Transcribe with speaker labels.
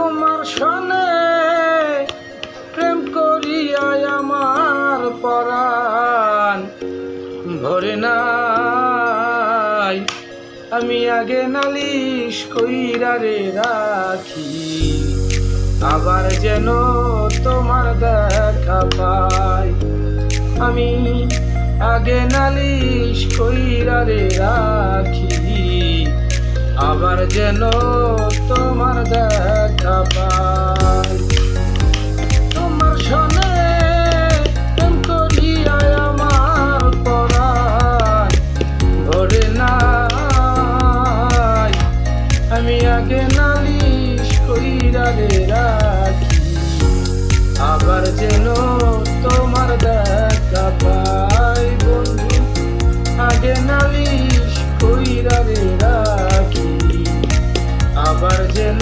Speaker 1: তোমার সনে প্রেম করিয়া আমার পরাণ ভরে নাই। আমি আগে নালিশ কইরা রে রাখি, আবার যেন তোমার দেখা পাই। আমি আগে নালিশ কইরা রে রাখি, আবার যেন তোমার দেখা পাই। তোমার সনে প্রেম করিয়া আমার পরাণ ভরে নাই। আমি আগে নালিশ কইরা রে রাখি, আবার যেন তোমার দেখা পাই। বন্ধু আগে নালিশ কইরা রে রাখি, আবার যেন